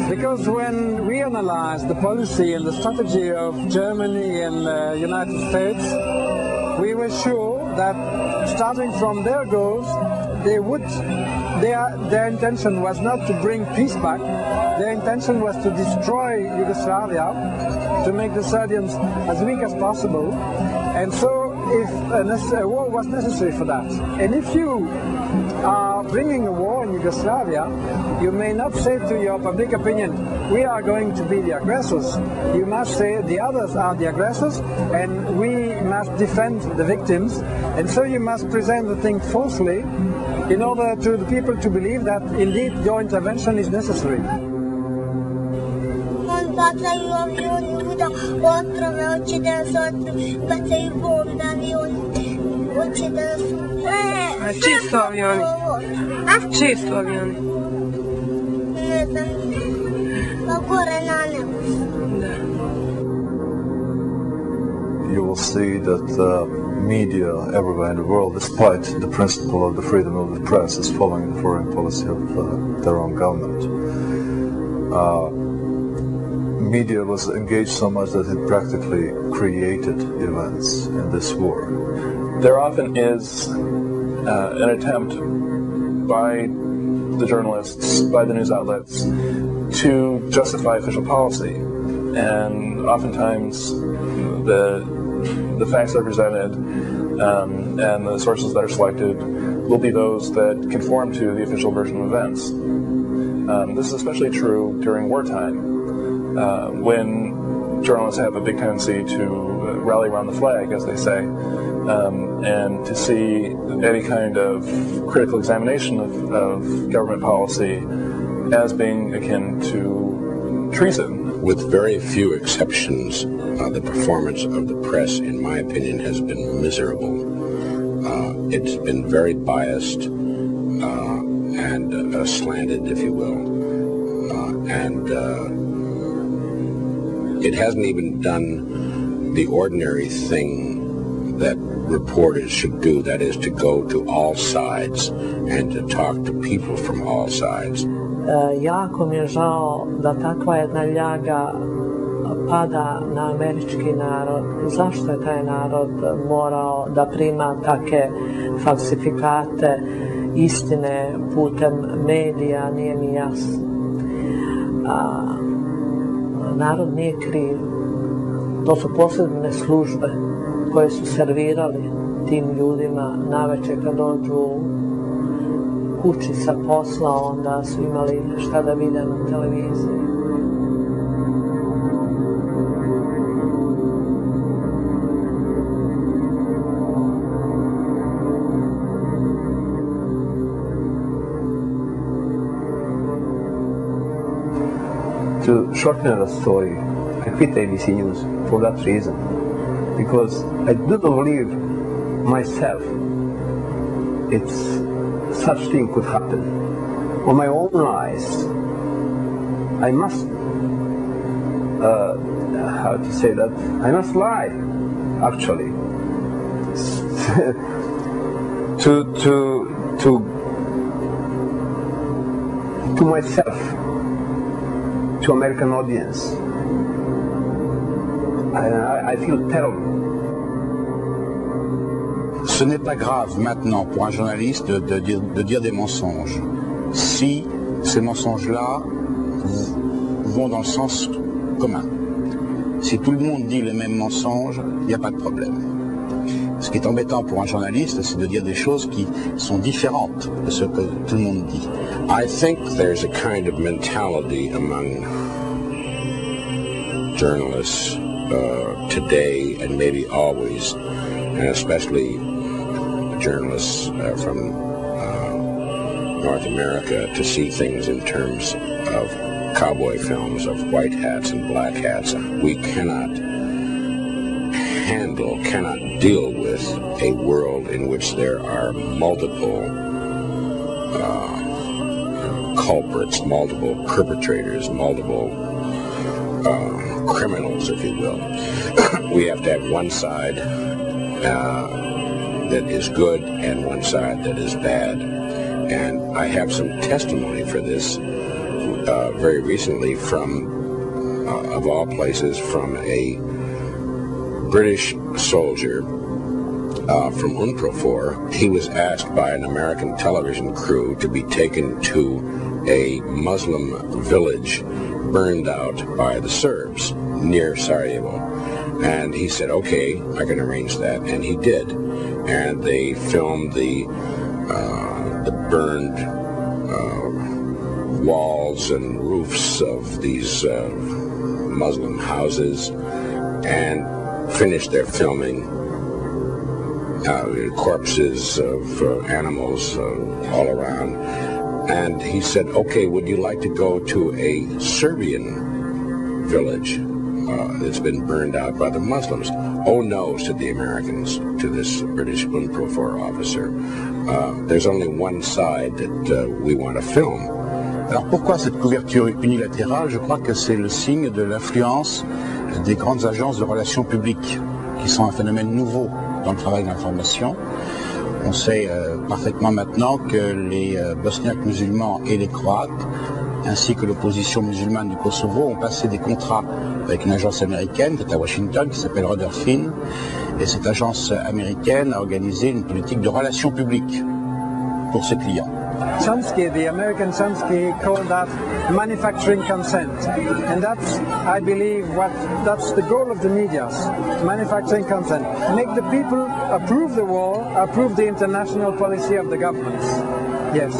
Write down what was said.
Because when we analyzed the policy and the strategy of Germany and the United States, we were sure that starting from their goals, their intention was not to bring peace back. Their intention was to destroy Yugoslavia, to make the Serbians as weak as possible. And so if a war was necessary for that. And if you are bringing a war in Yugoslavia, you may not say to your public opinion, we are going to be the aggressors. You must say the others are the aggressors and we must defend the victims. And so you must present the thing falsely in order to the people to believe that indeed your intervention is necessary. Bacaju avioni ljuda otrove, hoće da nas otrove, bacaju bombe na avioni, hoće da nas... A čiji su avioni? Čiji su avioni? Ne znam, pa gore na nebu. You will see that media everywhere in the world, despite the principle of the freedom of the press, is following the foreign policy of their own government. Media was engaged so much that it practically created events in this war. There often is an attempt by the journalists, by the news outlets, to justify official policy. And oftentimes the facts that are presented and the sources that are selected will be those that conform to the official version of events. This is especially true during wartime. When journalists have a big tendency to rally around the flag, as they say, and to see any kind of critical examination of government policy as being akin to treason. With very few exceptions, the performance of the press, in my opinion, has been miserable. It's been very biased and slanted, if you will, and it hasn't even done the ordinary thing that reporters should do, that is to go to all sides and to talk to people from all sides. Jako mi je žao da takva jedna ljaga pada na američki narod. Zašto je taj narod morao da prima take falsifikate istine putem medija, nije mi jasno. Narod nije kriv. To su posebne službe koje su servirali tim ljudima navečer kad dođu kući sa posla, onda su imali šta da vide na televiziji. To shorten the story, I quit ABC News for that reason, because I do not believe myself such thing could happen. On my own eyes, I must, how to say that, I must lie, actually, to myself, to American audience. I feel terrible. Ce n'est pas grave maintenant pour un journaliste de dire des mensonges si ces mensonges-là vont dans le sens commun. Si tout le monde dit les mêmes mensonges, il n'y a pas de problème. Ce qui est embêtant pour un journaliste, c'est de dire des choses qui sont différentes de ce que tout le monde dit. I think there's a kind of mentality among journalists today and maybe always, and especially journalists from North America, to see things in terms of cowboy films, of white hats and black hats. We cannot deal with a world in which there are multiple culprits, multiple perpetrators, multiple criminals, if you will. We have to have one side that is good and one side that is bad. And I have some testimony for this very recently from, of all places, from a British soldier from UNPROFOR. He was asked by an American television crew to be taken to a Muslim village burned out by the Serbs near Sarajevo. And he said, okay, I can arrange that. And he did. And they filmed the burned walls and roofs of these Muslim houses and finished their filming. Corpses of animals all around. And he said, okay, would you like to go to a Serbian village that's been burned out by the Muslims? Oh no, said the Americans to this British UNPROFOR officer. There's only one side that we want to film. Alors pourquoi cette couverture unilatérale? Je crois que c'est le signe de l'influence des grandes agences de relations publiques, qui sont un phénomène nouveau dans le travail d'information. On sait parfaitement maintenant que les Bosniaques musulmans et les Croates, ainsi que l'opposition musulmane du Kosovo, ont passé des contrats avec une agence américaine qui est à Washington, qui s'appelle Rutherford, et cette agence américaine a organisé une politique de relations publiques pour ses clients. Chomsky, the American Chomsky, called that manufacturing consent. And that's, I believe, that's the goal of the media, manufacturing consent. Make the people approve the war, approve the international policy of the governments. Yes.